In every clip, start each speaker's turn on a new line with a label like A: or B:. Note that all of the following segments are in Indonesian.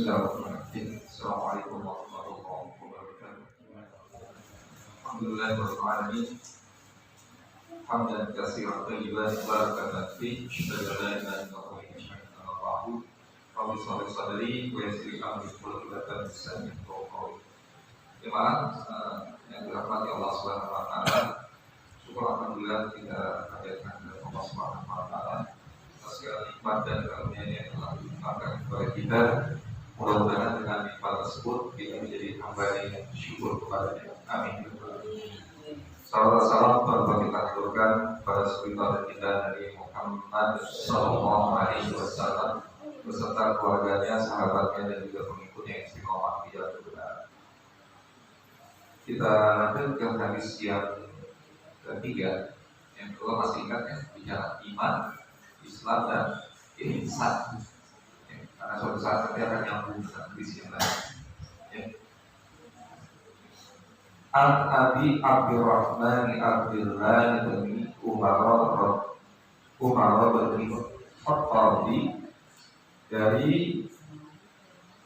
A: Bismillahirrahmanirrahim. Assalamualaikum warahmatullahi wabarakatuh. Alhamdulillahirabbil alamin. Hamdan katsiran thayyiban barakan fihi, asyhadu an la ilaha illallah wa asyhadu anna muhammadan rasulullah. Rabbi shalli sadri wa yassir li amri wahlul 'uqdatam min lisani yafqahu qawli. Jemaah yang dirahmati Allah Subhanahu wa taala, syukur alhamdulillah kita hadirkan kepada Allah Subhanahu wa taala atas segala nikmat dan karunia yang telah dilimpahkan kepada kita. Mudah-mudahan dengan nikmat tersebut kita menjadi hamba yang syukur kepada-Nya. Amin. Salam baru kita aturkan pada spiritual kita dari Muhammad Sallallahu Alaihi Wasallam beserta keluarganya, sahabatnya dan juga pengikutnya yang istiqomah di jalan kebenaran. Kita lanjutkan hadis yang ketiga, yang kedua masih ingat ya, bicara iman, Islam dan ihsan. Karena suatu saat nanti akan nyambung dengan hadis yang lain. Ya. An Abi Abdurrahman Abdullah bin Umar bin Khattab dari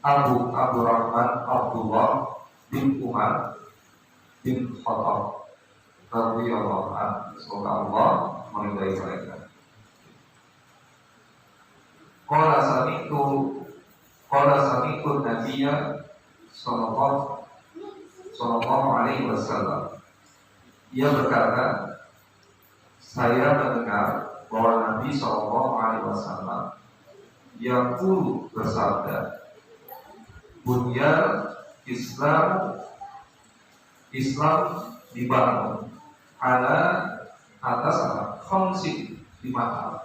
A: Abu Abdurrahman Abdullah bin Umar bin Khattab radhiyallahu anhu. Semoga Allah meridai mereka. Qala sami'tu Nabiyya sallallahu alaihi wasallam. Ia berkata, saya mendengar bahwa Nabi sallallahu alaihi wasallam yaqulu bersabda, bunyal Islam dibangun atas khamsin, 5 hal.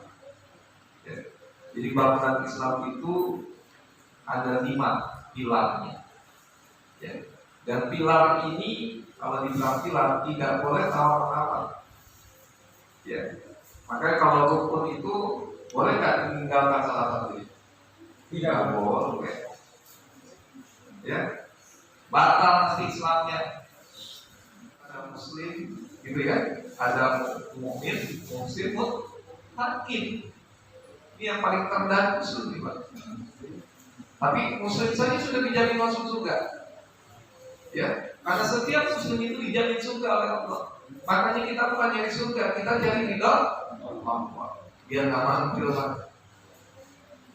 A: Ya. Jadi bangunan Islam itu ada 5 pilarnya. Ya. Dan pilar ini kalau dibilang pilar tidak boleh tawar-menawar. Ya. Makanya kalau rukun itu boleh nggak meninggalkan salah satu? Tidak boleh. Ya. Batal nanti Islamnya. Ada Muslim, gitu ya. Ada mukmin, muslim, hakim. Ini yang paling terdah Muslim, Pak. Tapi Muslim saja sudah dijamin masuk surga. Ya, karena setiap Muslim itu dijamin surga oleh Allah. Makanya kita bukan nyari surga, kita cari ridha Allah. Biar nggak mantul, Pak.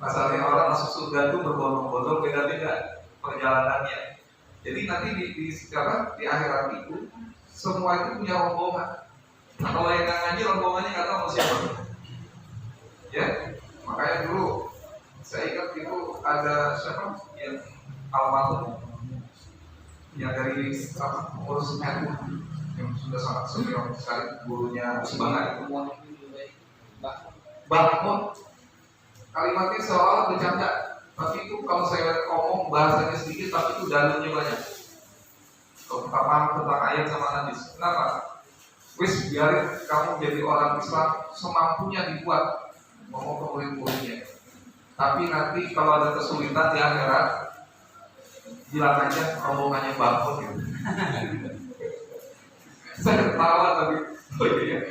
A: Masalahnya orang masuk surga itu berbondong-bondong, beda-beda perjalanannya. Jadi nanti di akhirat itu semua itu punya rombongan. Nah, kalau yang nggak ngaji, rombongannya nggak tahu siapa. Ya. Makanya dulu saya ingat itu ada siapa yang almarhum yang dari pengurus NU yang sudah sangat senior sekali, gurunya Sebangan itu Mbak Mun. Kalimatnya seolah bercanda, tapi itu kalau saya ngomong bahasanya sedikit tapi itu dalamnya banyak. Kalau kita paham tentang ayat sama hadis, kenapa? Wis biarin kamu jadi orang Islam semampunya dibuat ngomong ke murid-muridnya. Tapi nanti kalau ada kesulitan di akhirat, bilang aja rombongannya bangun gitu. Saya ketawa tapi iya.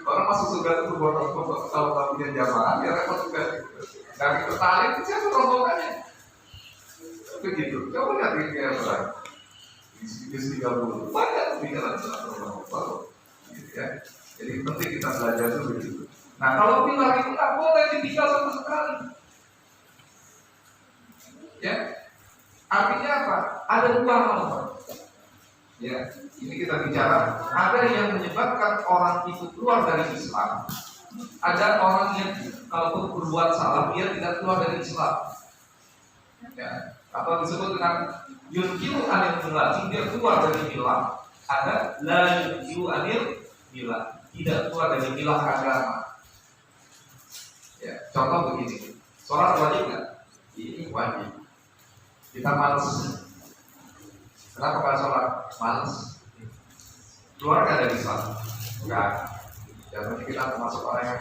A: Orang masuk surga itu berbondong-bondong, kalau tak punya jamaah ya repot juga. Dari tertarik itu siapa rombongannya? Begitu. Coba lihat ini orang. Di 30 banyak pikiran rombongan. Gitu ya. Jadi penting kita belajar itu begitu. Nah, kalau pilar itu tak boleh ditinggal sama sekali. Ya, artinya apa? Ada 2 hal. Ya, ini kita bicara. Ada yang menyebabkan orang itu keluar dari Islam. Ada orang yang kalau berbuat salah dia tidak keluar dari Islam. Ya, atau disebut dengan yunkiru anil millah, dia keluar dari millah. Ada la yunkiru anil millah, tidak keluar dari millah agama. Ya, contoh begini, sholat wajib nggak? Ini wajib. Kita malas. Kenapa kalau sholat? Malas. Keluar nggak dari sholat? Enggak. Jadi kita termasuk orang yang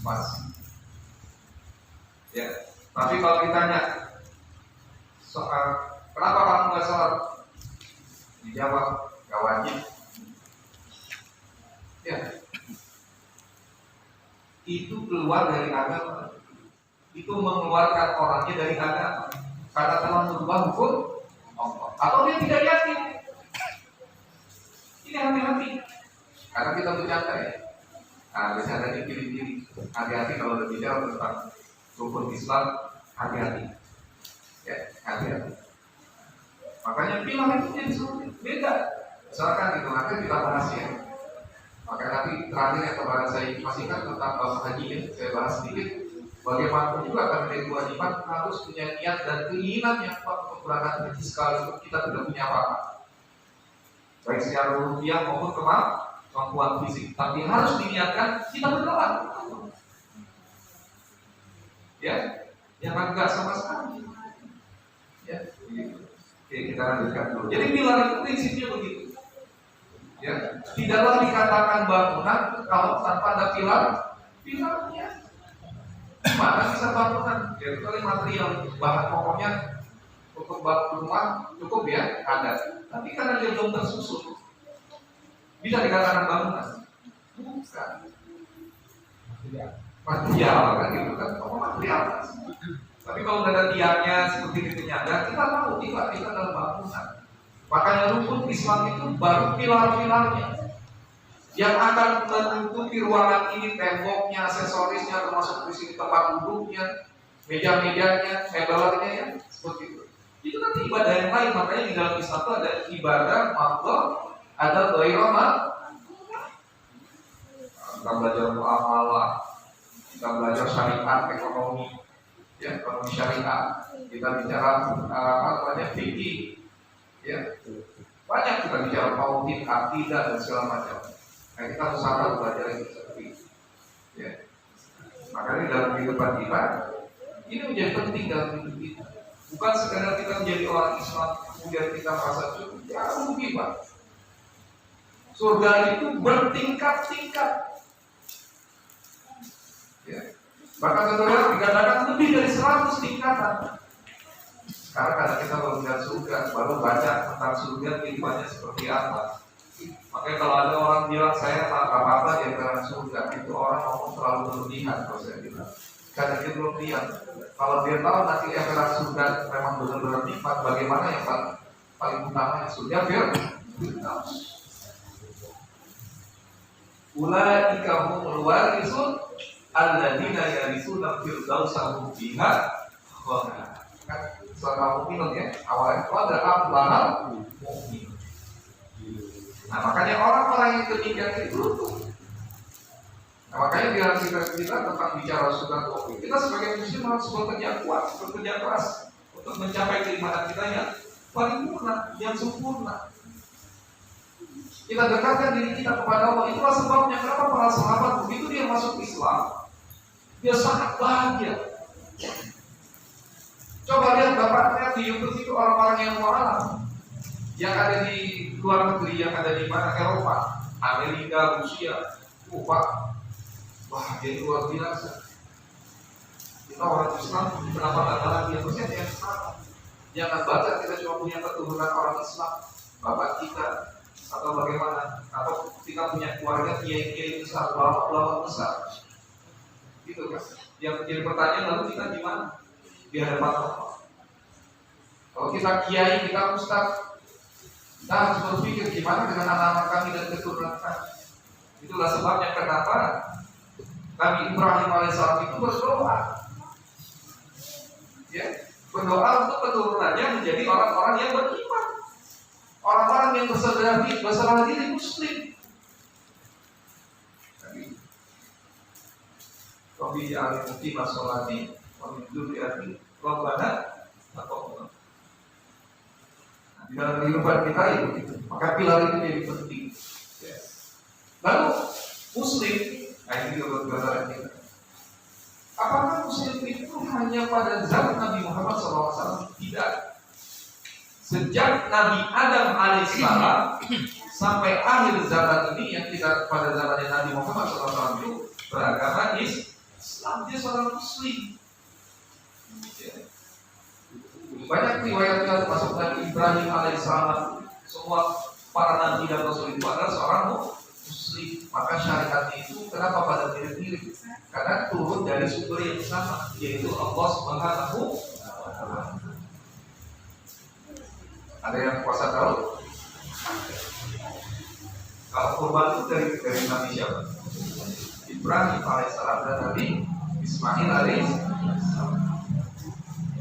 A: pas. Ya. Tapi kalau ditanya soal kenapa kamu nggak sholat? Dijawab nggak wajib. Ya. Itu keluar dari agama, itu mengeluarkan orangnya dari agama. karena telah merubah hukum Allah. Atau dia tidak yakin. Ini hati-hati. Karena kita bercanda ya. Nah, bercanda diri-diri. Hati-hati kalau berbicara tentang rukun Islam, hati-hati. Ya, hati-hati. Makanya pilar itu jadi beda. Misalkan itu nanti kita bahas ya. Maka nanti terakhir yang kemarin saya informasikan tentang bahasa haji ya, saya bahas sedikit. Bagaimana juga akan menjadi kewajiban harus punya niat dan keinginan yang kuat untuk berangkat haji sekali kita tidak punya apa-apa. Baik secara rupiah maupun kemampuan fisik. Tapi harus diniatkan kita berdoa. Ya, jangan enggak sama sekali. Ya, begitu. Oke, kita lanjutkan dulu. Jadi pilar itu prinsipnya begitu. Ya, tidaklah dikatakan bangunan kalau tanpa ada pilarnya. Mana bisa bangunan? Ya, kecuali material, bahan pokoknya untuk bangun rumah cukup ya, ada. Tapi karena dia belum tersusun, bisa dikatakan bangunan? Bukan. Material kan gitu kan, material. Tapi kalau nggak ada tiangnya seperti di penyangga, kita tahu kita dalam bangunan. Makanya rukun Islam itu baru pilar-pilarnya yang akan menutupi ruangan ini, temboknya, aksesorisnya, termasuk di sini tempat duduknya, meja-mejanya, mebelnya ya, seperti itu. Itu nanti ibadah yang lain. Makanya di dalam Islam itu ada ibadah makhluk, ada ghairah. Kita belajar muamalah, kita belajar syariat ekonomi. Ya, ekonomi syariah, kita bicara fikih, ya, banyak kita bicara tauhid, akidah dan segala macam. Nah, kita usaha belajar itu seperti itu. Ya, makanya dalam kehidupan kita ini menjadi penting dalam hidup kita. Bukan sekedar kita menjadi orang Islam kemudian kita merasa cukup, ya rugi Pak. Surga itu bertingkat-tingkat. Ya. Bahkan saudara dikatakan lebih dari 100 tingkatan. Sekarang karena kita baru melihat surga, baru baca tentang surga kehidupannya seperti apa. Makanya kalau ada orang bilang saya tak apa-apa di antara surga, itu orang ngomong terlalu berlebihan kalau saya bilang. Karena dia belum lihat. Kalau dia tahu nanti akhirat surga memang benar-benar nikmat, bagaimana yang paling utama yang surga Firdaus. Ulaika humul warisun alladzina yarisuna firdausahum fiha khalidun. Kan surah Mukminun ya, awalnya itu ada aflahal mu'min. Nah, makanya orang-orang yang demikian itu nah, makanya di dalam kita tentang bicara surga itu, kita sebagai muslim harus bekerja kuat, bekerja keras untuk mencapai keimanan kita yang paripurna, yang sempurna. Kita dekatkan diri kita kepada Allah. Itulah sebabnya kenapa para sahabat begitu dia masuk Islam, dia sangat bahagia. Coba lihat Bapak lihat di YouTube itu orang-orang yang mualaf, yang ada di luar negeri, yang ada di mana, Eropa, Amerika, Rusia, Pak, wah dia luar biasa. Kita orang Islam kenapa nggak lagi yang sama? Jangan baca kita cuma punya keturunan orang Islam, bapak kita atau bagaimana, atau kita punya keluarga kiai-kiai besar, ulama-ulama besar, gitu kan? Yang menjadi pertanyaan lalu kita gimana di hadapan Allah? Kalau kita kiai, kita ustaz, kita harus berpikir gimana dengan anak-anak kami dan keturunan kami. Itulah sebabnya kenapa Nabi Ibrahim alaihissalam itu berdoa, ya, berdoa untuk keturunannya menjadi orang-orang yang beriman, orang-orang yang berserah diri muslim. Rabbi ja'alni muqima sholati wa min dzurriyyati rabbana taqabbal. Di dalam kehidupan kita itu, maka pilar itu jadi penting. Lalu muslim, nah ini juga gambaran kita. Apakah muslim itu hanya pada zaman Nabi Muhammad SAW? Tidak. Sejak Nabi Adam alaihissalam sampai akhir zaman ini yang kita pada zamannya Nabi Muhammad SAW itu beragama Islam, dia seorang muslim. Banyak riwayat termasuk Nabi Ibrahim alaihissalam, semua para nabi dan rasul itu adalah seorang muslim. Maka syariatnya itu kenapa pada mirip-mirip? Karena turun dari sumber yang sama, yaitu Allah Subhanahu wa Ta'ala. Ada yang puasa Daud? Kalau kurban itu dari Nabi siapa? Ibrahim alaihissalam dan Nabi Ismail alaihissalam.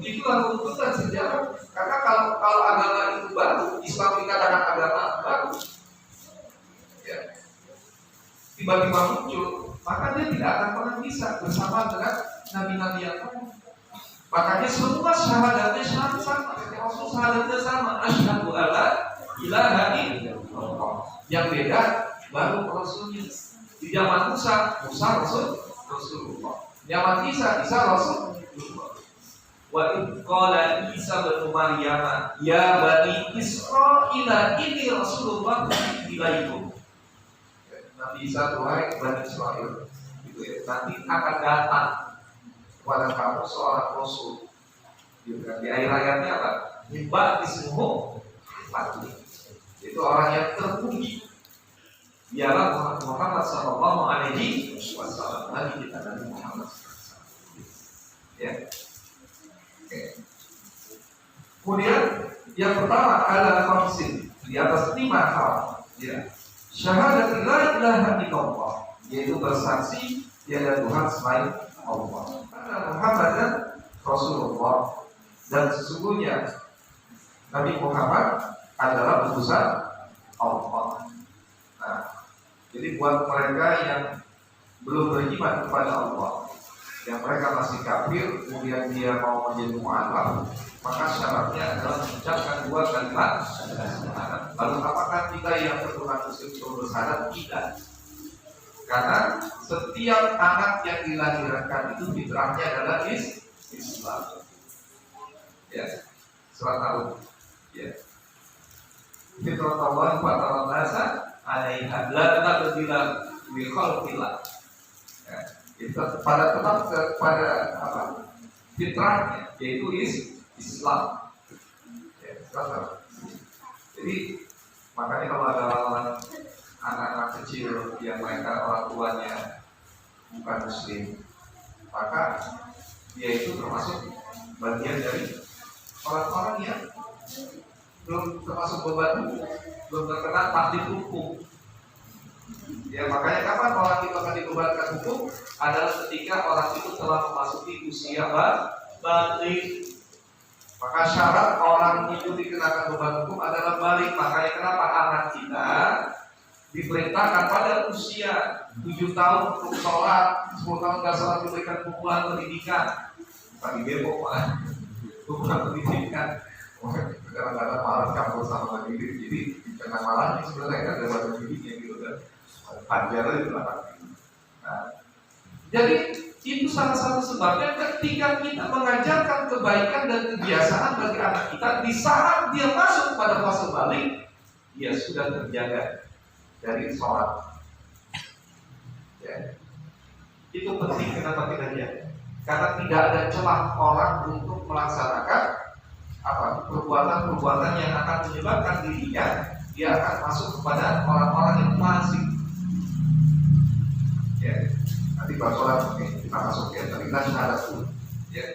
A: Itulah tuntutan sejarah. Karena kalau agama itu baru, Islam dikatakan agama baru, ya, tiba-tiba muncul, maka dia tidak akan pernah bisa bersama dengan nabi-nabi yang lain. Makanya semua syahadatnya sama. Rasul syahadatnya sama. Asyhadu alla ilaha illallah. Yang beda baru Rasulnya. Di zaman Musa Rasulullah. Zaman Isa Rasulullah. Wa idh qala Isa bin Maryam ya bani Israil ini Rasulullah ilaikum. Nabi Isa wahai bani Israil, itu ya, nanti akan datang kepada kamu seorang Rasul. Di akhir ayatnya apa? Mimba ismuhu Fatih. Itu orang yang terpuji. Ialah Muhammad sallallahu alaihi wasallam. Nabi kita Nabi Muhammad SAW. Ya. Oke. Kemudian yang pertama adalah khamsin, di atas 5 hal. Ya. Syahadat la ilaha illallah, yaitu bersaksi tiada Tuhan selain Allah. Muhammad dan Rasulullah, dan sesungguhnya Nabi Muhammad adalah utusan Allah. Nah, jadi buat mereka yang belum beriman kepada Allah, yang mereka masih kafir, kemudian dia mau menjadi mu'alaf, maka syaratnya adalah mengucapkan 2 kalimat syahadat. Lalu apakah kita yang berkenan muslim perlu bersyahadat? Tidak. Karena setiap anak yang dilahirkan itu fitrahnya adalah Islam. Ya, surat Al. Ya. Fitrah Allah fataran nasa alaiha la tabdila li khalqillah. Ya, itu tetap kepada apa? Fitrahnya, yaitu Islam. Ya, jadi makanya kalau ada anak-anak kecil yang mereka orang tuanya bukan muslim, maka dia itu termasuk bagian dari orang-orang yang belum termasuk beban, belum terkena takdir hukum. Ya, makanya kapan orang itu akan dibebankan hukum adalah ketika orang itu telah memasuki usia balik. Maka syarat orang itu dikenakan beban hukum adalah balik. Makanya kenapa anak kita diperintahkan pada usia 7 tahun untuk sholat, 10 tahun nggak sholat diberikan pukulan pendidikan. Bukan di Depok, pukulan pendidikan. Kadang-kadang malah campur sama diri, jadi karena malah sebenarnya kan ada bahasa dirinya gitu kan, panjar itu lah. Nah, jadi itu salah satu sebabnya ketika kita mengajarkan kebaikan dan kebiasaan bagi anak kita, di saat dia masuk pada fase balik, dia sudah terjaga dari sholat. Ya. Itu penting, kenapa kita jaga? Karena tidak ada celah orang untuk melaksanakan perbuatan-perbuatan yang akan menyebabkan dirinya dia akan masuk kepada orang-orang yang fasik. Ya, nanti pas sholat kita masuk ya, tapi kita syahadat dulu. Ya,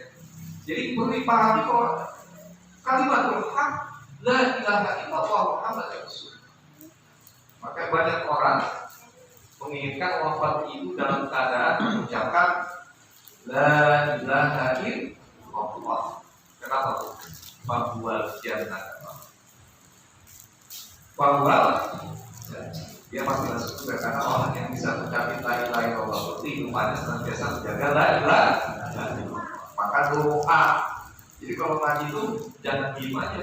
A: jadi perlu dipahami bahwa kalimatul haq la ilaha illallah Muhammadur Rasulullah. Maka banyak orang menginginkan wafat itu dalam keadaan mengucapkan la ilaha illallah. Kenapa? Bahwa dia pasti masuk surga karena orang yang bisa mencapai la ilaha illallah seperti kehidupannya senantiasa menjaga la ilaha illallah. Maka doa. Jadi kalau ngaji itu jangan diem aja.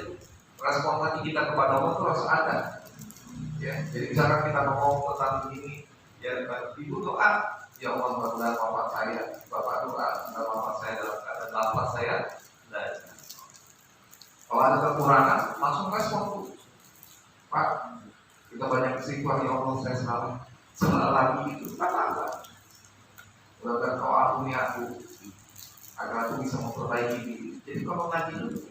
A: Respon hati kita kepada Allah itu harus ada. Ya, jadi misalkan kita ngomong tentang ini, ya ibu doa, ya Allah mudah-mudahan wafat saya, bapak doa, mudah wafat saya dalam keadaan lafaz saya. Kalau ada kekurangan, langsung respon tuh. Pak, kita banyak istighfar, ya Allah saya salah lagi itu apa? Mudah-mudahan kau ampuni aku agar aku bisa memperbaiki diri. Jadi kalau ngaji itu,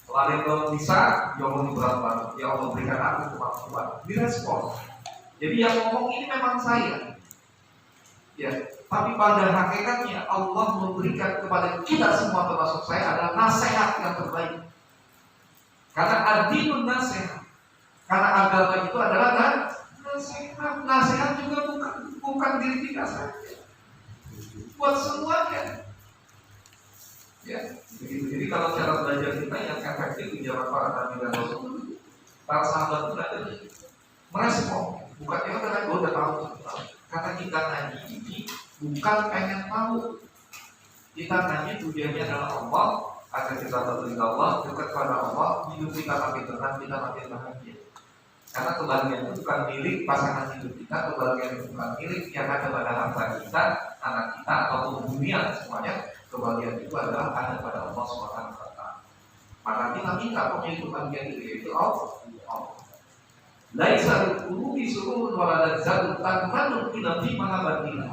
A: kalau ada yang belum bisa, ya Allah berat banget, ya Allah berikan aku kemampuan. Direspon. Jadi yang ngomong ini memang saya. Ya, tapi pada hakikatnya Allah memberikan kepada kita semua termasuk saya adalah nasihat yang terbaik. Karena Adinun nasihat. Karena agama itu adalah nasihat. Nasihat juga bukan diri kita saja, buat semuanya. Ya, jadi kalau cara belajar kita yang efektif di zaman para nabi dan rasul, para sahabat itu ada merespon, bukan ya udah tahu. Karena kita ngaji ini bukan pengen tahu, kita ngaji tujuannya adalah Allah, agar kita terlibat Allah, dekat pada Allah, hidup kita makin tenang, kita makin bahagia. Karena kebahagiaan itu bukan milik pasangan hidup kita, kebahagiaan itu bukan milik yang ada pada harta kita, anak kita, atau dunia semuanya. Kebahagiaan itu adalah ada pada Allah Subhanahu wa Ta'ala. Maka kita minta pemilik kebahagiaan itu Allah. Laisa al-qulubi sururun wa la zalun tanmanu ila fi mahabbatillah.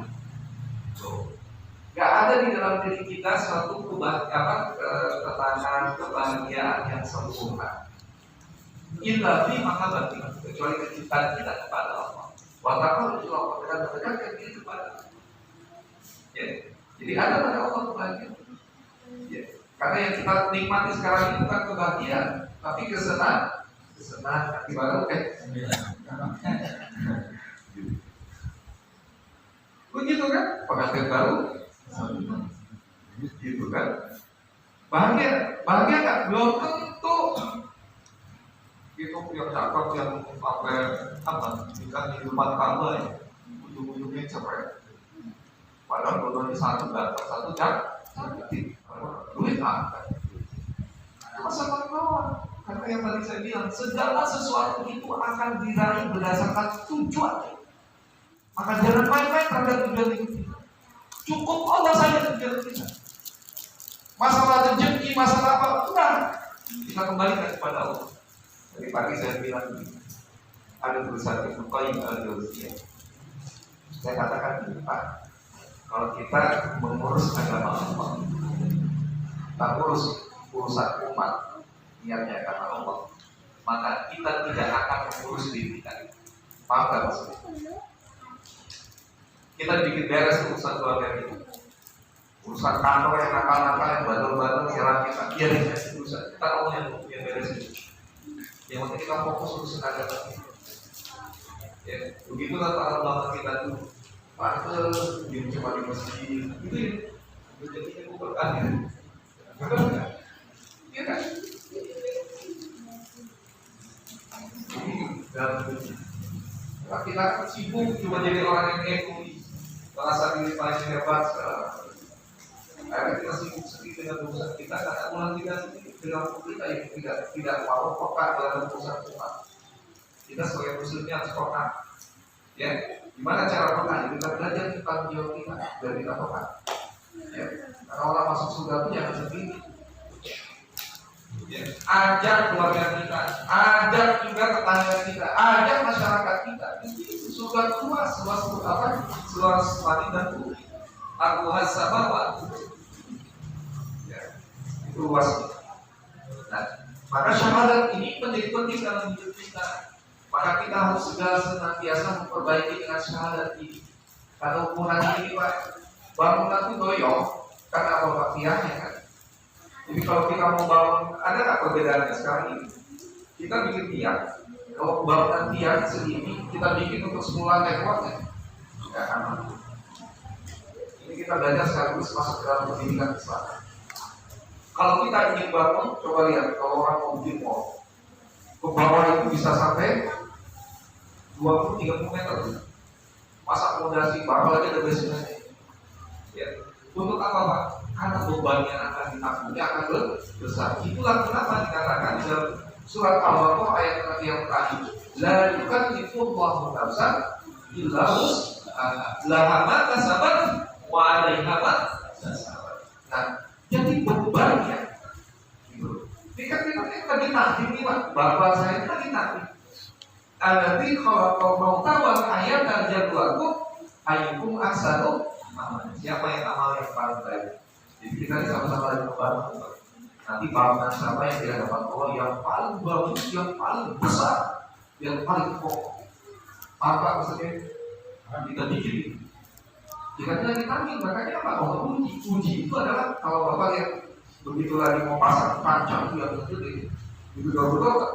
A: Gak ada di dalam diri kita suatu ketenangan, kebahagiaan yang sempurna. Illa fi mahabbatillah, kecuali kecintaan kita kepada Allah. Wa ta'ala itu Allah mendekatkan diri kepada Allah. Ya. Jadi ada pada Allah kebahagiaan. Ya. Karena yang kita nikmati sekarang ini bukan kebahagiaan, tapi kesenangan. Nanti baru begitu kan? Pengantin baru, gitu kan? Bahagia nggak? Belum tentu. Itu yang cakap yang pakai apa? Jika di depan kamar ya, ujung-ujungnya cerai. Padahal dua-duanya satu dapat satu duit apa? Masalah kawan. Karena yang tadi saya bilang, segala sesuatu itu akan diraih berdasarkan tujuan. Maka jangan main-main terhadap tujuan hidup kita. Cukup Allah saja tujuan kita. Masalah rezeki, masalah apa, enggak. Kita kembalikan kepada Allah. Tadi pagi saya bilang, ada tulisan Ibnu Qayyim al-Jauziyah. Saya katakan ini, Pak, kalau kita mengurus agama Allah, kita urus urusan umat, niatnya karena Allah, maka kita tidak akan mengurus diri kita. Paham gak maksudnya? Kita bikin beres urusan keluarga kita, urusan kantor yang nakal-nakal, yang bandel-bandel, nyerang kita, biarin aja urusan. Kita Allah yang beres itu. Yang penting kita fokus urusan agama kita. Ya, begitulah para ulama kita tuh. Pantes, dia cuma di masjid, gitu ya. Jadinya bukan aneh. Betul nggak? Iya kan? Dan kita sibuk cuma jadi orang yang egois, merasa diri paling hebat. Akhirnya kita sibuk sendiri dengan urusan kita, karena ulang kita sendiri dengan kita yang tidak mau peka dalam urusan Tuhan. Kita sebagai muslimnya harus peka. Ya, gimana cara peka? Kita belajar tentang jauh kita dan kita peka. Ya, karena orang masuk surga itu jangan sendiri. Ya, ajak keluarga kita, ajak juga tetangga kita, ajak masyarakat kita. Ini surga luas apa? Luas langit dan bumi. Aku hasabawa. Ya, itu luas. Nah, maka syahadat ini penting dalam hidup kita. Maka kita harus segala senantiasa memperbaiki dengan syahadat ini. Karena ukuran ini Pak, bangunan itu doyong karena apa tiangnya kan. Jadi kalau kita mau bangun, ada nggak perbedaannya sekarang ini? Kita bikin tiang, kalau bangunan tiang segini, kita bikin untuk 10 lantai kuatnya, nggak aman. Ini kita belajar sekaligus masuk ke dalam pendidikan Islam. Kalau kita ingin bangun, coba lihat kalau orang mau bikin mall, ke bawah itu bisa sampai 20-30 meter. Masa fondasi bawah aja ada basement. Ya. Untuk apa Pak? Karena beban yang akan ditanggung akan besar. Itulah kenapa dikatakan dalam surat Al-Baqarah ayat yang terakhir, la yukallifullahu nafsan illa wus'aha, laha ma kasabat wa 'alaiha ma kasabat. Nah, jadi bebannya gitu. Kita lagi nanti nih Pak, bapak saya lagi nanti. Alladzi khalaqal mauta wal hayata liyabluwakum ayyukum ahsanu amala. Siapa yang amal yang paling baik? Jadi kita sama-sama lagi membantu. Nanti bangunan siapa yang tidak dapat Allah yang paling bagus, yang paling besar, yang paling pokok. Apa maksudnya? Kita bikin. Jika kita dipanggil, makanya apa? Allah uji itu adalah kalau bapak yang begitu lagi mau pasang panjang itu yang gede. Itu betul kan?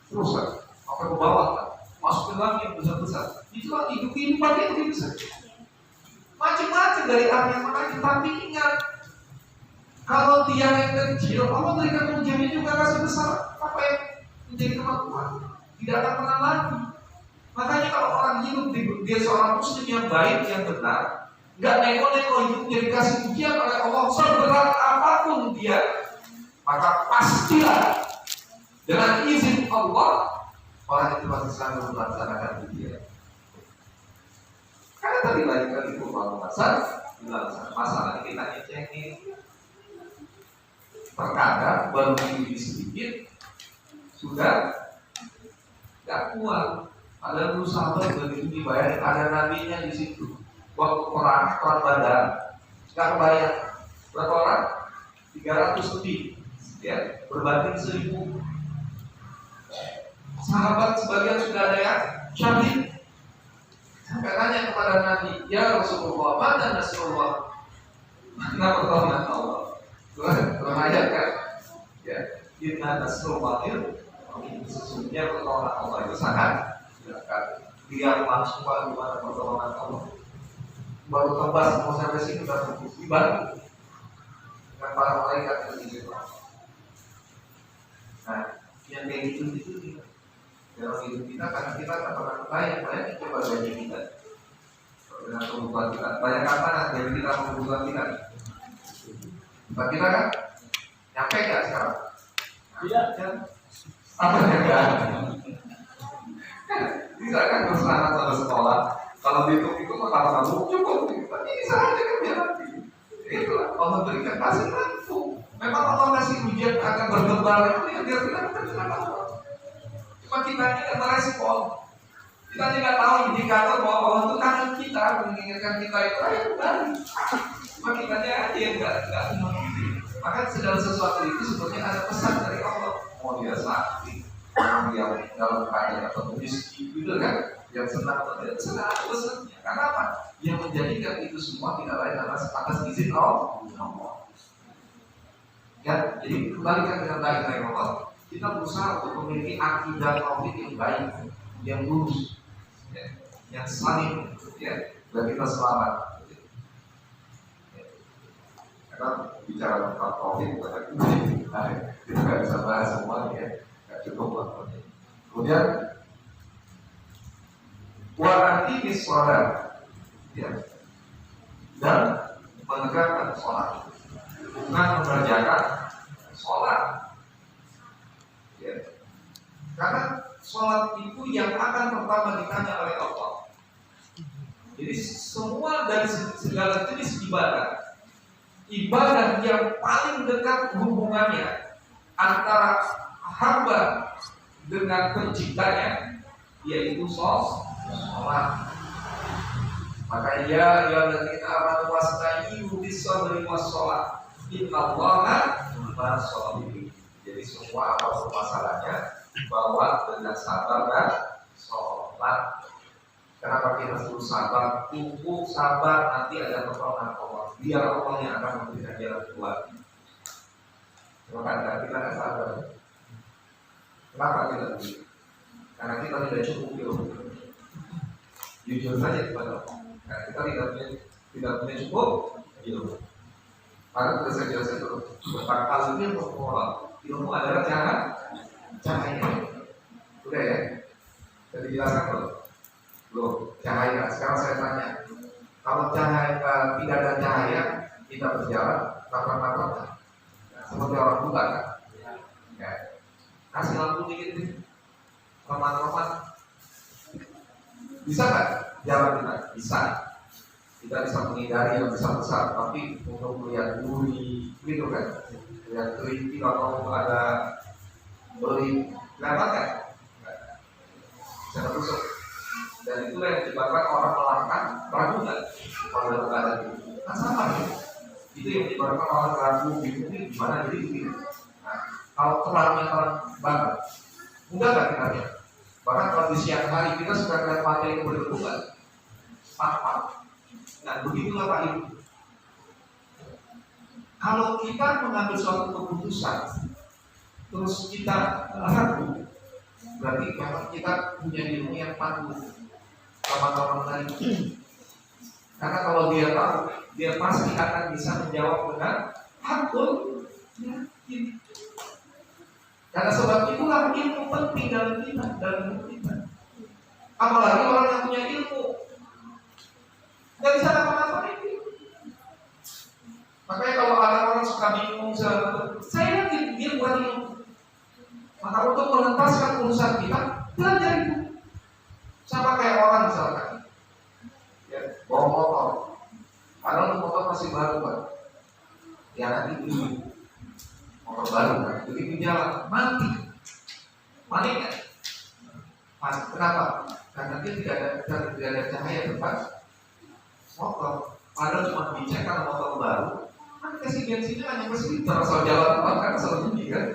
A: Terus kan, apa ke bawah kan? Masuk ke dalam yang besar-besar. Itulah hidup kehidupannya itu besar. Macam-macam dari arah yang mana, tapi ingat, kalau tiang yang kecil, Allah berikan ujiannya juga kasih besar. Apa yang menjadi kemampuan? Tidak akan pernah lagi. Makanya kalau orang hidup dia seorang muslim yang baik, yang benar, nggak neko-neko hidupnya dikasih ujian oleh Allah seberat apapun dia, maka pastilah dengan izin Allah orang itu pasti sanggup melaksanakan ujian. Karena tadi lagi kali itu masalah kita ngecengin. Terkadang baru hidup sedikit sudah nggak kuat. Ada sahabat begitu dibayar, ada nabinya di situ. Waktu perang Badar nggak kebayang berapa orang? 300 lebih, ya, berbanding 1000. Sahabat sebagian sudah ada yang syahid. Sampai tanya kepada Nabi, ya Rasulullah, mana Nasrullah? Mana pertolongan Allah? Tuhan ayat kan? Ya, inna Nasrullahil, sesungguhnya pertolongan Allah itu sangat dekat. Dia langsung di mana pertolongan Allah. Baru tebas mau sampai sini sudah fokus dibantu dengan para malaikat yang di situ. Nah, yang kayak gitu dalam hidup kita, karena kita tak pernah banyak coba gaji kita dengan kebutuhan kita. Banyak apa dari kita kebutuhan kita? Bukan kita kan? Nyampe nggak sekarang? Tidak kan? Apa enggak? Bisa kan bersama sama sekolah? Kalau dihitung kalau kamu cukup, tapi bisa aja kan biar nanti. Itulah Allah berikan kasih mampu. Memang Allah kasih ujian akan berdebar itu yang biar kita terkena Allah. Cuma kita ini tidak merespon. Kita tidak tahu indikator bahwa Allah itu kangen kita, mengingatkan kita itu ayo kembali. Cuma kita aja yang nggak mengerti. Maka segala sesuatu itu sebenarnya ada pesan dari Allah. Mau dia sakit, mau dia dalam keadaan atau miskin, gitu kan? Yang senang atau tidak senang ada pesannya. Karena apa? Yang menjadikan itu semua tidak lain atas izin Allah. Ya, jadi kembalikan dengan baik Allah. Kita berusaha untuk memiliki akidah tauhid yang baik, yang lurus, ya, yang saling, ya, dan kita selamat. Ya. Karena bicara tentang tauhid banyak kita nggak bisa bahas semua, ya, nggak cukup waktunya. Kemudian warati sholat, ya, dan menegakkan sholat, bukan mengerjakan sholat. Ya. Karena sholat itu yang akan pertama ditanya oleh Allah. Jadi semua dari segala jenis ibadah yang paling dekat hubungannya antara hamba dengan penciptanya, yaitu sholat. Maka ya alladzina amanu wasta'inu bis-sabri was-shalah innallaha ma'as shabirin. Jadi semua apapun masalahnya bawa dengan sabar dan sholat. Kenapa kita harus sabar? Cukup sabar, nanti ada pertolongan Allah. Biar Allah yang akan memberikan jalan keluar. Maka kita tidak sabar. Kenapa kita begitu? Karena kita tidak cukup ilmu. Jujur saja kepada Allah. Karena kita tidak punya cukup ilmu. Maka kita saya jelaskan dulu. Tentang ilmu berpola. Ilmu adalah cahaya. Udah ya? Jadi jelaskan dulu. Belum, cahaya. Sekarang saya tanya. Kalau cahaya tidak ada cahaya, kita berjalan lapar-lapar. Seperti orang buta kan? Ya. Kasih lampu dikit nih. Roman-roman. Bisa nggak jalan kita? Bisa. Kita bisa menghindari yang besar-besar, tapi untuk melihat duri, gitu kan? Lihat keripik atau ada beli lewat kan? Bisa tertusuk. Dan itulah yang menyebabkan orang melangkah ragu nggak kalau dalam keadaan itu. Kan sama ya. Itu yang menyebabkan orang ragu bingung ini gimana jadi begini. Nah, kalau terangnya terang banget, mudah nggak kita lihat? Bahkan kalau di siang hari kita suka lihat mata yang berdebu-debu, apa? Nah, begitulah Pak Ibu. Kalau kita mengambil suatu keputusan terus kita ragu, berarti memang kita punya ilmu yang patuh sama-sama lain. Karena kalau dia tahu, dia pasti akan bisa menjawab dengan hakul yakin. Karena sebab itulah ilmu penting dalam kita, dalam hidup kita. Apalagi orang yang punya ilmu, nggak bisa apa-apa itu. Makanya kalau ada orang suka bingung, saya yakin dia bukan ilmu. Maka untuk menentaskan urusan kita, belajar itu. Sama kayak orang misalkan, ya, bawa motor, padahal motor masih baru kan, ya nanti dulu motor baru kan, begitu jalan mati nggak? Mati. Kenapa? Karena dia tidak ada cahaya depan motor, padahal cuma dicek kalau motor baru, kan kasih bensinnya hanya mesin terasa jalan depan kan selalu tinggi kan,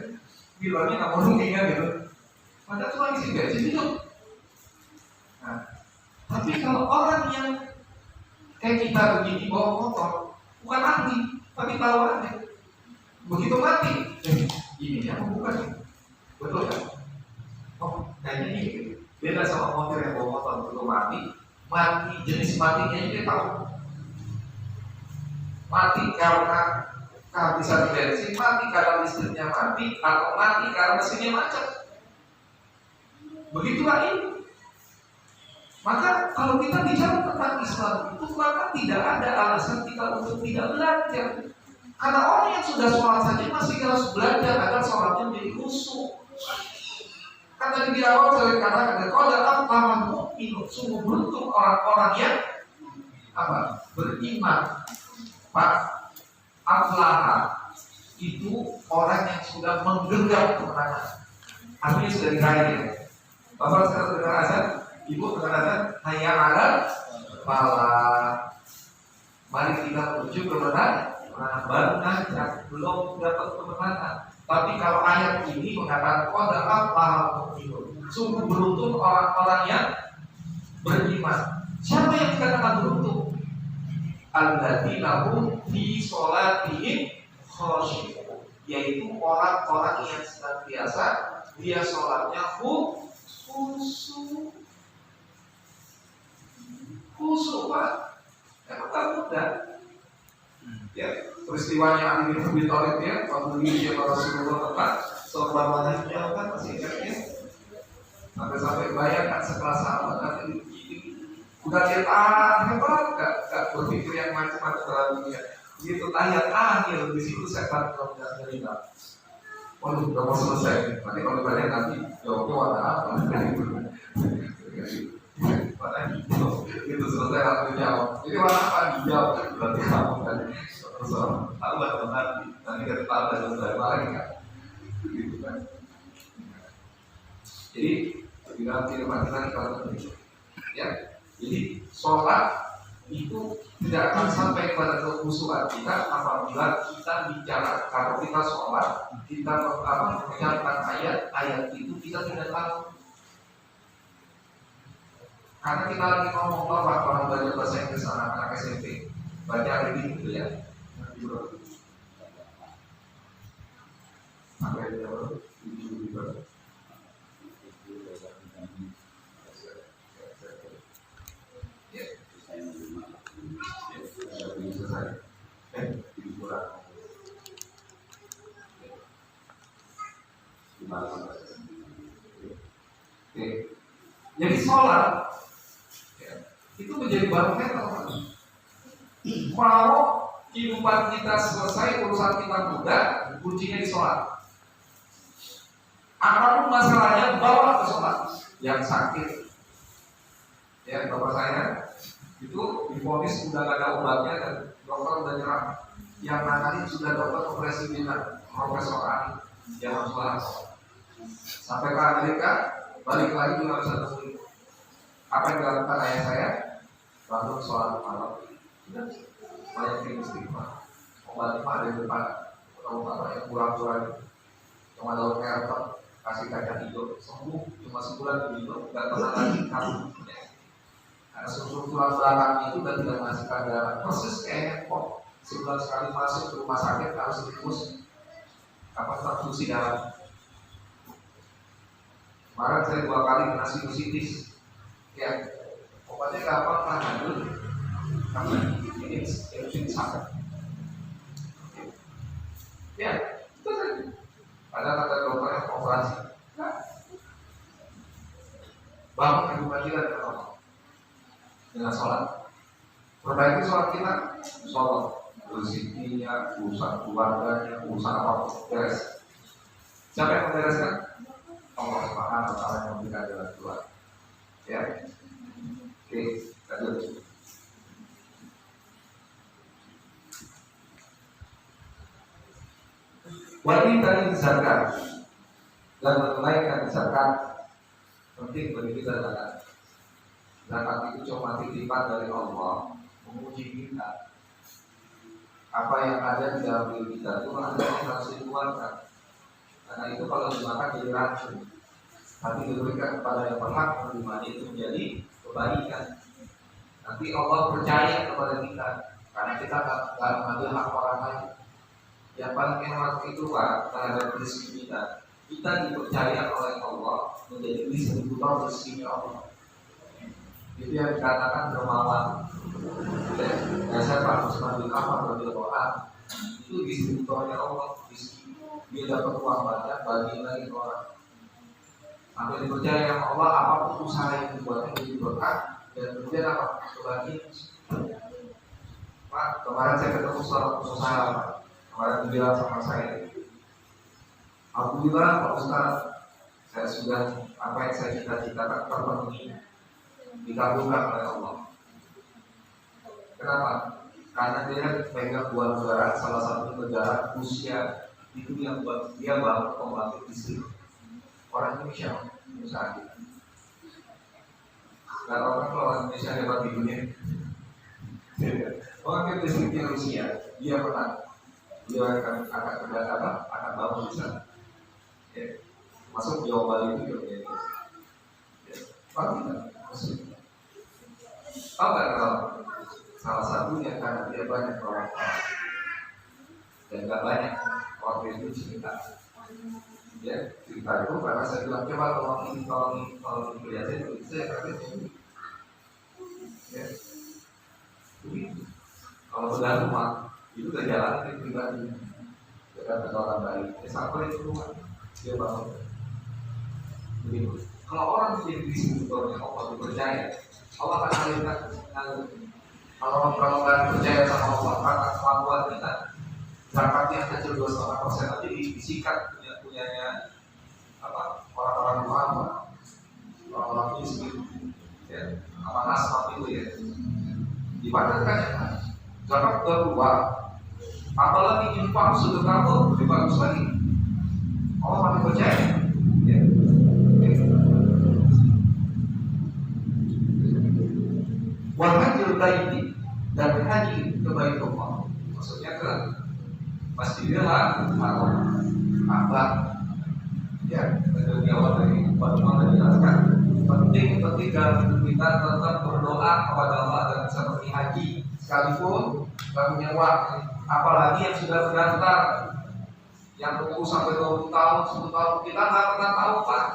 A: bilangnya nggak mau rugi kan gitu, padahal cuma isi bensin itu. Nah, tapi kalau orang yang kayak kita begini bawa motor, bukan ahli, tapi tahu aja. Begitu mati, ini yang bukan, betul kan? Oh, kayaknya ini beda sama motor yang bawa motor begitu mati jenis matinya dia tahu. Mati karena kehabisan bensin, mati karena listriknya mati, atau mati karena mesinnya macet. Begitulah ini. Maka kalau kita bicara tentang Islam itu, maka tidak ada alasan kita untuk tidak belajar. Karena orang yang sudah sholat saja masih harus belajar agar sholatnya menjadi khusyuk. Kan tadi di awal saya katakan, kalau dalam paman mukmin, sungguh beruntung orang-orang yang beriman. Pak aflaha itu orang yang sudah menggenggam kemenangan. Artinya sudah diraih. Bapak sekarang dengar azan. Ibu berkata, hayya 'alal falah. Mari kita menuju kemenangan. Baru ngajak, belum dapat kemenangan. Tapi kalau ayat ini mengatakan qad aflahal mu'minun, sungguh beruntung orang-orang yang beriman. Siapa yang dikatakan beruntung? Alladzina hum fi sholatihim khashi'un, yaitu orang-orang yang senantiasa dia sholatnya khusyuk. Khusyuk Pak, emang tak mudah. Ya, peristiwanya Ali bin Abi Thalib ya, waktu dia Rasulullah tepat, sorban wajahnya kan masih ingatnya, sampai bayangkan sekelas sahabat nanti udah lihat hebat, gak berpikir yang macam-macam dalam dunia. Begitu ayat akhir di situ setan tidak terima. Waduh, udah mau selesai. Nanti kalau banyak nanti jawabnya warna apa? Warna hijau. Itu selesai langsung jawab. Jadi warna apa? Hijau. Berarti kamu kan. Allah nanti kita tambah selesai lagi kan. Gitu kan. Jadi di dalam firman kita kalau ya. Jadi sholat itu tidak akan sampai pada kekhusyuan kita apabila kita bicara. Kalau kita sholat, kita mengucapkan ayat itu kita tidak tahu. Karena kita lagi ngomong orang belajar bahasa Inggris anak-anak SMP, baca reading gitu ya. Sampai jauh juga. Jadi sholat itu menjadi barometer. Mau kehidupan kita selesai, urusan kita mudah, kuncinya di sholat. Apapun masalahnya, bawa ke sholat. Yang sakit, ya bapak saya itu divonis sudah gak ada obatnya dan dokter udah nyerah. Yang nangani sudah dokter kepresidenan, Profesor Ali, yang harus bahas. Sampai ke Amerika, balik lagi juga bisa nemuin apa yang dilakukan ayah saya. Bangun sholat malam, banyak yang istighfar, obat ada di depan, atau yang kurang-kurang, cuma daun merah, kasih kacang hijau, sembuh, cuma sebulan begitu, nggak pernah lagi kamu. Karena susu tulang belakang itu dan tidak menghasilkan darah, persis kayak handphone. Sebulan sekali masuk ke rumah sakit harus ditebus transfusi darah. Kemarin saya 2 kali kena sinusitis. Ya, obatnya gampang Panadol. Karena ini sakit. Ya, itu saja. Ada kata dokter yang operasi. Nah, bangun ibu panggilan ke Allah dengan sholat. Perbaiki sholat kita, sholat rezekinya, urusan keluarganya, urusan apapun beres. Siapa yang membereskan? Allah Subhanahu wa Ta'ala yang memberikan jalan keluar. Ya, oke, lanjut. Wajib dari zakat dan menunaikan zakat penting bagi kita zakat. Zakat itu cuma titipan dari Allah menguji kita. Apa yang ada di dalam diri kita itu ada yang harus dikeluarkan. Karena itu kalau dimakan jadi racun. Tapi diberikan kepada yang berhak menerima itu menjadi kebaikan. Nanti Allah percaya kepada kita karena kita tidak mengambil hak orang lain. Yang paling enak itu Pak terhadap rezeki kita. Kita dipercaya oleh Allah menjadi distributor rezeki Allah. Itu yang dikatakan dermawan. Dan saya Pak Usman bin Affan radhiyallahu itu distributornya Allah. Dia dapat uang banyak bagi lagi orang. Sampai dipercaya sama Allah apapun usaha yang dibuatnya menjadi berkah dan kemudian apa kebahagiaan. Pak kemarin saya ketemu seorang pengusaha Pak. Kemarin bilang sama saya, alhamdulillah Pak Ustaz, saya sudah apa yang saya cita-citakan terpenuhi, dikabulkan oleh Allah. Kenapa? Karena dia pegang 2 negara, salah satu negara Rusia itu yang buat dia baru pembangkit listrik. Orang Indonesia usaha kita. Kalau orang Indonesia hebat di dunia, pembangkit listriknya Rusia, dia menang. Dia akan bangun di sana. Ya. Masuk Jawa Bali itu juga ya. Apa kita? Tahu nggak kalau salah satunya karena dia banyak orang dan nggak banyak waktu itu cerita. Ya cerita itu karena saya bilang coba kalau dilihatin itu saya kaget ini. Ya. Begitu. Kalau sudah rumah itu udah jalan di pribadi dekat orang baik. Sampai itu rumah dia bangun. Begitu. Kalau orang menjadi distributornya Allah dipercaya, Allah akan alihkan. Kalau nggak percaya sama Allah, karena kemampuan kita, zakatnya kecil 2,5% aja disikat punyanya apa orang-orang Muhammad, orang-orang miskin, ya, amanah seperti itu ya. Dipadatkan ya, zakat udah keluar, apalagi infak sudah kabur lebih bagus lagi. Allah masih percaya, ya. Wahajul baiti dan haji ke Baitullah, maksudnya ke Masjidil Haram, Ka'bah. Ya, dari awal dari Bapak dijelaskan penting ketika kita tetap berdoa kepada Allah dan seperti haji sekalipun nggak punya uang, apalagi yang sudah berdaftar, yang tunggu sampai 20 tahun, 10 tahun, kita nggak pernah tahu Pak.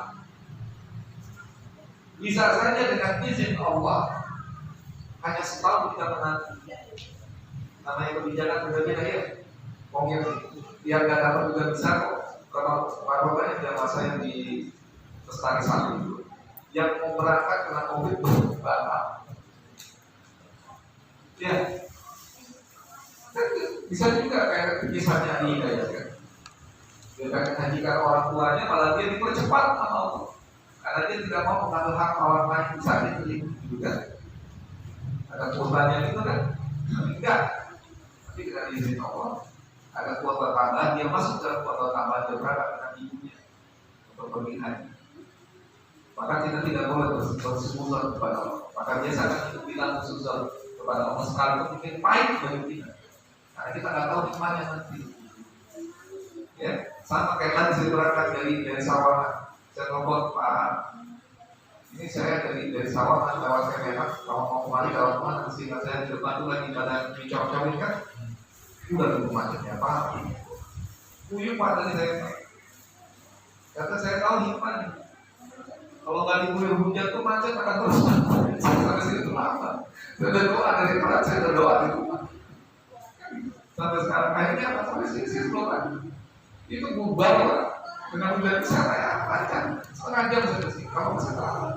A: Bisa saja dengan izin Allah hanya setahun kita menanti. Namanya kebijakan berbeda ya. Wong yang biar nggak dapat juga bisa kok. Kalau banyak jamaah yang di Lestari Satu itu yang mau berangkat kena COVID batal. Ya, bisa juga kayak kisahnya di Hidayat kan. Dia pengen hajikan orang tuanya, malah dia dipercepat sama Allah. Karena dia tidak mau mengambil hak orang lain, bisa dipilih juga. Ada kurbannya itu kan? Enggak. Tapi kita diizin Allah. Ada kuota tambahan, dia masuk dalam kuota tambahan dia berangkat dengan ibunya untuk pergi haji. Maka kita tidak boleh bersekutu kepada Allah. Maka biasakan itu bilang bersekutu kepada Allah sekalipun mungkin pahit bagi kita. Karena kita nggak tahu gimana nanti. Ya, sama kayak tadi saya berangkat dari Sawangan. Saya ngomong Pak, ini saya dari Sawangan lewat Kemenak, kalau mau kembali lewat mana? Sehingga saya di depan itu lagi pada dicocok-cocokin kan. Udah nunggu macetnya Pak. Puyuh Pak tadi saya. Kata saya tahu hikmahnya. Kalau nggak diguyur hujan tuh macet akan terus. Sampai situ lama. Saya udah doa dari Barat, saya udah doa di rumah. Sampai sekarang akhirnya apa? Sampai sini belum ada. Itu bubar lah. Dengan hujan saya kayak apa kan? Setengah jam saya sih. Kalau masih terlambat.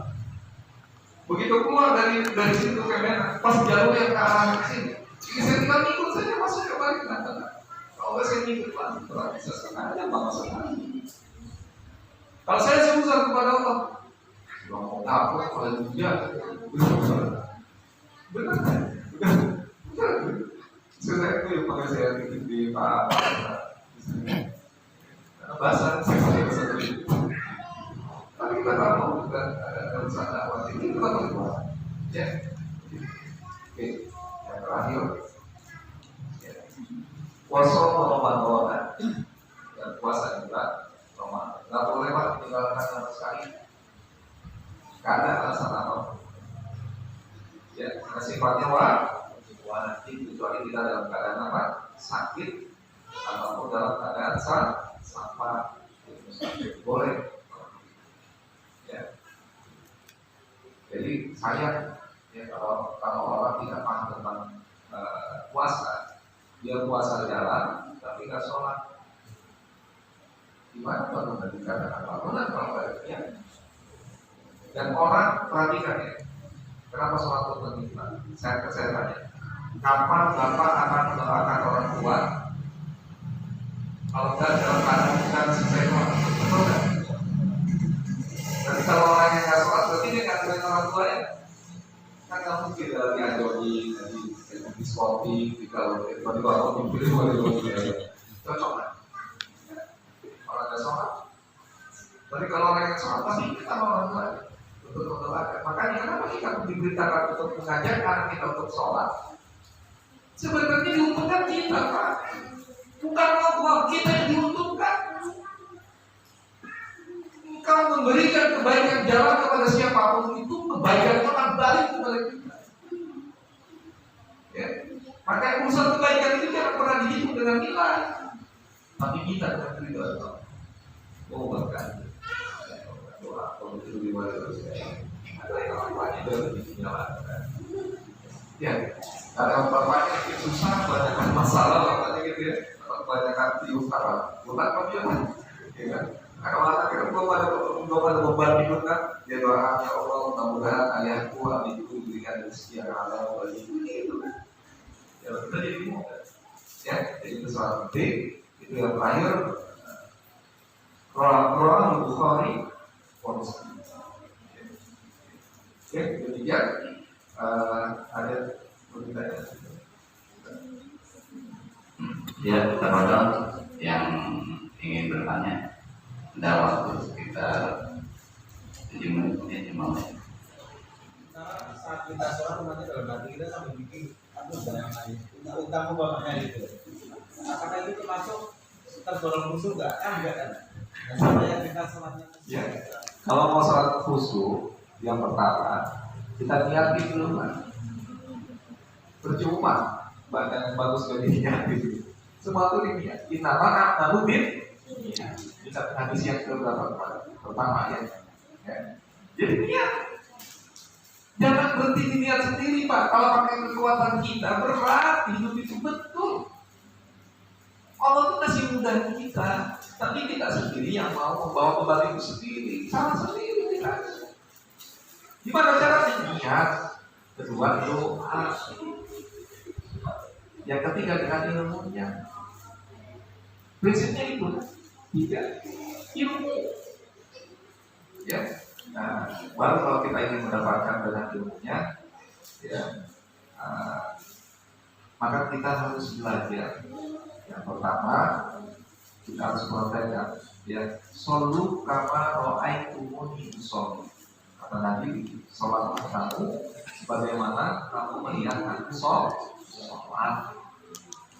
A: Begitu keluar dari situ ke Medan, pas jalur yang ke arah sini, ini saya tinggal ikut saja masuk ke balik nanti. Kalau nggak saya ikut lagi, kalau bisa setengah jam masuk lagi. Kalau saya susah kepada Allah, mau ngapus kalau hujan, benar kan? Saya itu yang pakai saya di Pak, karena bahasa saya bahasa itu. Tapi kita tahu juga ada usaha dakwah ini kita berbuat, ya. Oke, yang terakhir, ya. Puasa Ramadan dan puasa juga Ramadan. Nggak boleh pak meninggalkan sama sekali. Karena alasan apa? Ya, karena sifatnya wajib kecuali kita dalam keadaan apa? Sakit ataupun dalam keadaan sampah. Boleh. Ya. Jadi saya ya, kalau orang tidak paham tentang puasa, dia puasa jalan tapi nggak sholat, gimana kalau nanti dikatakan bangunan kalau baliknya? Dan orang perhatikan ya, kenapa sholat itu penting? Saya tanya, kapan bapak akan mendoakan orang tua? Kalau nggak dalam keadaan bukan selesai sholat, betul nggak? Tapi kalau orang yang nggak sholat, berarti dia nggak doain orang tua ya? Kan nggak mungkin lagi ajoi, lagi diskotik, kalau dipilih, cocok kan? Orang nggak sholat. Tapi kalau orang yang sholat pasti kita orang tua untuk mendoakan. Makanya kenapa kita diberitakan untuk mengajak anak kita untuk sholat? Sebenarnya diuntungkan kita pak, bukan Allah kita yang diuntungkan. Kalau memberikan kebaikan jalan kepada siapapun itu kebaikan itu akan balik kepada kita. Ya. Maka urusan kebaikan itu jangan pernah dihitung dengan nilai, tapi kita dengan ridho Allah. Oh bahkan doa kalau itu dimana terus ada yang lain juga dinyalakan. Ya, ada bapaknya yang susah, banyak masalah bapaknya gitu ya, banyak tiup apa, bukan apa ya kan? Kalau anaknya belum ada beban hidup kan, dia doa ya Allah mudah-mudahan ayahku, adikku diberikan rezeki yang halal bagiku gitu kan. Ya kita jadi mudah. Ya, jadi itu soal penting. Itu yang terakhir. Quran Bukhari Muslim. Ya, demikian ada pertanyaan.
B: Ya, teman-teman yang ingin bertanya. Ada waktu sekitar 7 menit ya, 5 menit.
C: Karena saat kita sholat nanti dalam hati kita sampai bikin aku jangan lain utangku bapaknya itu. Apakah itu termasuk terdorong khusyuk nggak? Enggak kan? Dan sama yang kita sholatnya.
A: Ya. Kalau mau sholat khusyuk, yang pertama kita niat dulu kan. Percuma badan yang bagus badannya gitu. Semua itu diniat. Kita mana nalubin? Bisa hadis yang berapa pertama ya. Jadi niat. Jangan berhenti di niat sendiri pak. Kalau pakai kekuatan kita berat hidup itu betul. Allah itu kasih mudah kita, tapi kita sendiri yang mau membawa beban itu sendiri. Salah sendiri kita. Gimana caranya? Niat. Kedua doa. Yang ketiga dengan ilmunya. Prinsipnya itu. Tidak ilmu, ya. Nah, baru kalau kita ingin mendapatkan dengan ilmunya, ya, maka kita harus belajar. Yang pertama, kita harus mempelajari, ya, solu kama ro'aitumuni usolli. Kata Nabi, sholatlah kamu sebagaimana kamu melihat aku sholat.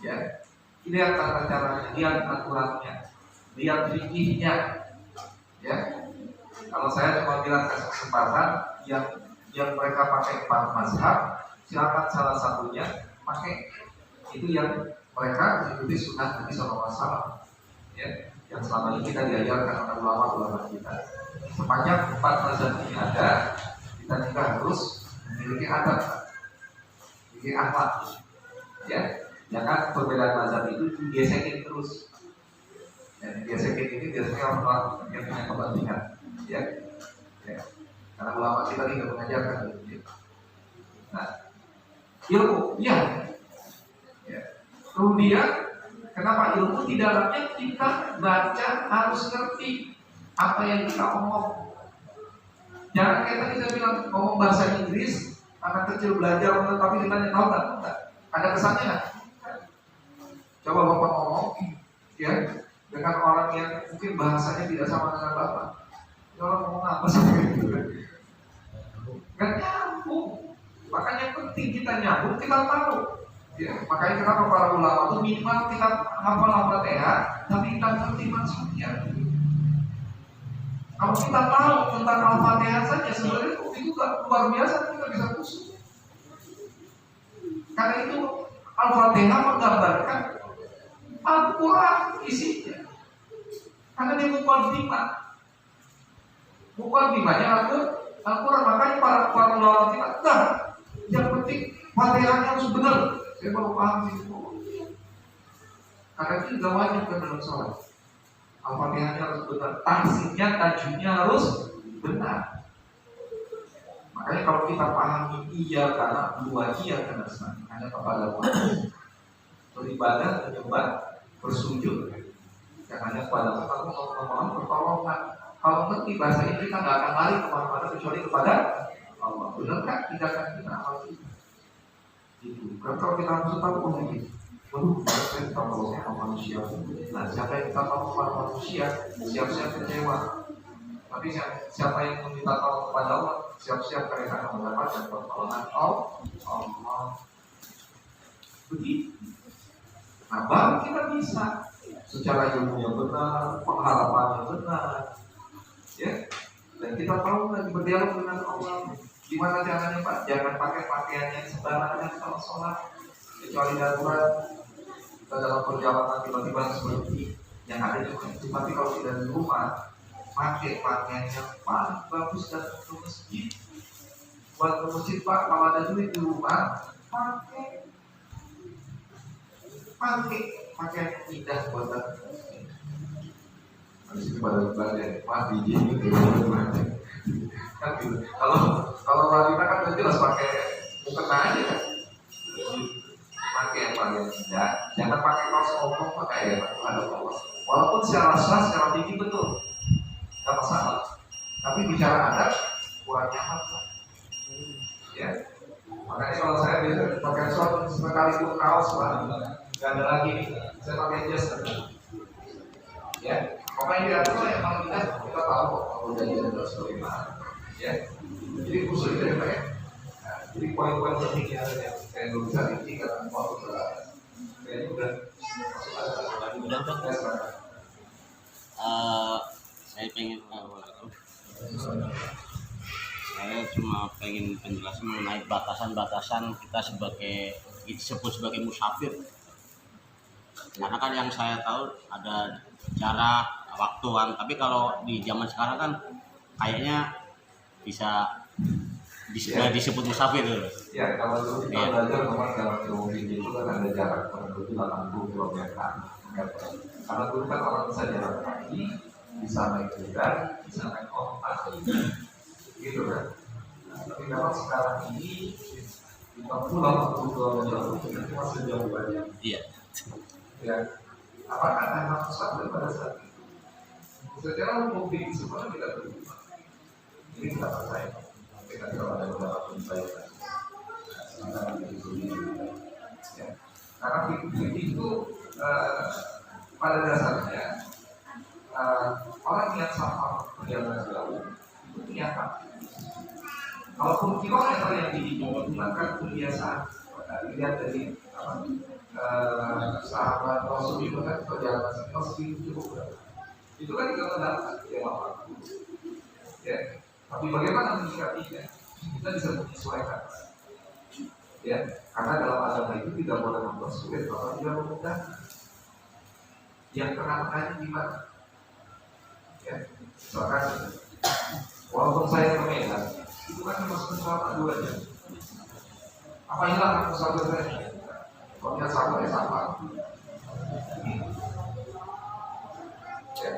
A: Ya, lihat tata caranya, lihat aturannya. Lihat fikihnya, ya. Kalau saya cuma bilang kesempatan yang mereka pakai 4 mazhab, silakan salah satunya pakai. Itu yang mereka mengikuti sunnah Nabi SAW, ya. Yang selama ini kita diajarkan oleh ulama-ulama kita. sepanjang 4 mazhab ini ada, kita juga harus memiliki adab, memiliki akhlak, ya. Jangan perbedaan mazhab itu digesekin terus. Dan digesekin ini biasanya orang yang punya kepentingan, ya. Karena ulama kita tidak mengajarkan itu. Nah, ilmu, ya. Kemudian, kenapa ilmu di dalamnya kita baca harus ngerti apa yang kita omong. Jangan kayak tadi saya bilang ngomong bahasa Inggris, anak kecil belajar tapi ditanya tahu nggak? Ada kesannya nggak? Coba bapak ngomong, ya, dengan orang yang mungkin bahasanya tidak sama dengan bapak. Ya, orang ngomong apa sih? Gak nyambung. Makanya penting kita nyambung, kita tahu. Ya, makanya kenapa para ulama itu minimal kita hafal Al-Fatihah, tapi kita ngerti maksudnya. Kalau kita tahu tentang Al-Fatihah saja sebenarnya itu luar biasa, kita bisa khusus. Karena itu Al-Fatihah menggambarkan Al-Quran isinya. Karena dia mukadimahnya Al-Quran, makanya para ulama kita yang penting Fatihahnya harus benar. Saya baru paham itu. Karena itu juga wajib kan dalam sholat. Al-Fatihahnya harus benar, taksirnya, tajwidnya harus benar. Makanya kalau kita pahami iya karena dua iya karena hanya kepada Allah, beribadah, menyembah, bersujud, yang hanya kepada Allah, memohon pertolongan. Kalau ngerti bahasa ini kita nggak akan lari kemana-mana kecuali kepada Allah. Benar kan? Tidak akan kita amal kita. Itu. Kan kalau kita harus tahu begini. Waduh, saya tahu sama manusia. Nah, siapa yang kita tahu kepada manusia, siap-siap kecewa. Tapi siapa yang meminta tolong kepada Allah, siap-siap mereka akan mendapatkan pertolongan Allah. Begitu. Nah, baru kita bisa secara ilmunya benar, pengharapannya benar, ya. Dan kita tahu lagi berdialog dengan Allah. Gimana caranya Pak? Jangan pakai pakaian yang sembarangan kalau sholat, kecuali darurat. Kita dalam perjalanan tiba-tiba seperti yang ada di rumah. Tapi kalau tidak di rumah, pakai pakaian yang paling bagus dan ke masjid. Buat ke masjid Pak, kalau ada duit di rumah, pakai pakaian indah buat datang ke masjid. Habis itu pada ibadah, mati gitu. Kan gitu. Kalau wanita kan jelas pakai mukena aja kan. Pakai yang paling indah, jangan pakai kaos oblong, pakai yang ada Allah. Walaupun secara sah, secara tinggi betul, nggak masalah. Tapi bicara adat kurang nyaman, ya. Makanya kalau saya biasa pakai short sekali pun kaos, nggak ada lagi nih. Saya pakai jas, ya. Pokoknya dia tuh yang paling indah kita tahu kalau janjian terus bagaimana. Ya, jadi khusus itu ya Pak ya. Nah, jadi poin-poin penting yang saya belum bisa rinci karena waktu saya udah
D: saya pengen saya cuma pengen penjelasan mengenai batasan-batasan kita disebut sebagai musafir. Karena kan yang saya tahu ada jarak, waktuan, tapi kalau di zaman sekarang kan kayaknya bisa disebut musafir dulu.
A: Ya, kalau dulu kita belajar memang dalam ilmu fikih itu kan ada jarak kurang lebih 80 km. Karena dulu kan orang bisa jalan kaki, bisa naik kuda, bisa naik onta, gitu kan. Nah, tapi memang sekarang ini kita pulang 80 km itu masih jauh banyak.
D: Iya.
A: Ya, apakah memang musafir pada saat itu? Secara umum fikih semua tidak berubah. Ini kita percaya. Kita kalau ada beberapa perbaikan, ya. Karena fikih itu pada dasarnya orang yang sama perjalanan jauh itu punya hak. Kalaupun kilometer yang digunakan kebiasaan, dilihat dari sahabat Rasul itu kan perjalanan sekitar cukup berapa? Itu kan kita mendapat ya waktu. Ya. Tapi bagaimana menyikapinya? Kita bisa menyesuaikan. Ya, karena dalam agama itu tidak boleh mempersulit, bahkan tidak memudahkan. Yang tengah-tengahnya gimana? Ya, misalkan saya ke Medan, itu kan cuma selama 2 jam. Apa hilang aku sampai saya? Kalau dia sama ya sama. Ya,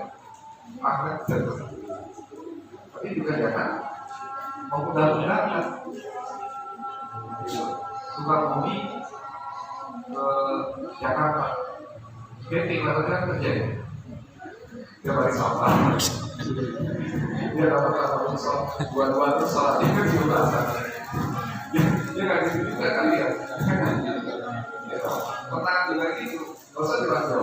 A: akhirnya jatuh. Tapi juga jangan mau undang-undang Sukabumi ke Jakarta. Dia tinggal kerja. Dia balik sampah. Dia dapat kata sholat buat terus sholat itu di rumah sana. Dia nggak gitu juga kali ya. Tenang juga gitu. Gak usah dibantu.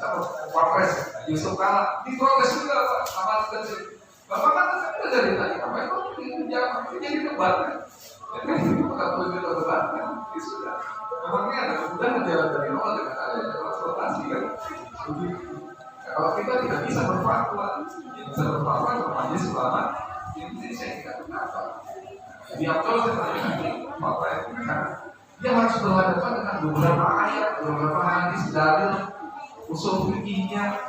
A: Sama Wapres Yusuf Kala diprotes juga Pak sama kecil. Bapak kan udah dari tadi apa itu jadi debat kan? Itu bukan tujuan debat kan? Itu sudah. Memangnya ada kemudahan jalan dari nol dengan adanya transportasi kan? Kalau kita tidak bisa berfatwa, yang bisa berfatwa majelis ulama Indonesia tidak kenapa. Di awal saya tanya Bapak itu kan dia harus berhadapan dengan beberapa ayat, beberapa hadis dalil usul fikihnya,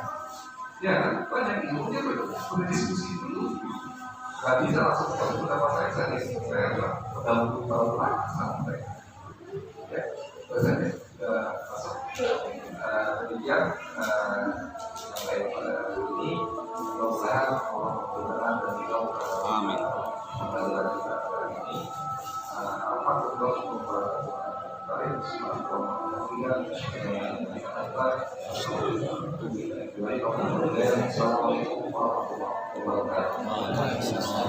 A: ya kan banyak ilmunya berdiskusi dulu. Gak bisa langsung kalau pendapat saya berdalam sampai ya, biasanya sudah masuk demikian sampai pada ini mudah-mudahan Allah berkenan dan kita
D: Amin.
A: kembali lagi pada ini alhamdulillah Assalamualaikum warahmatullahi wabarakatuh.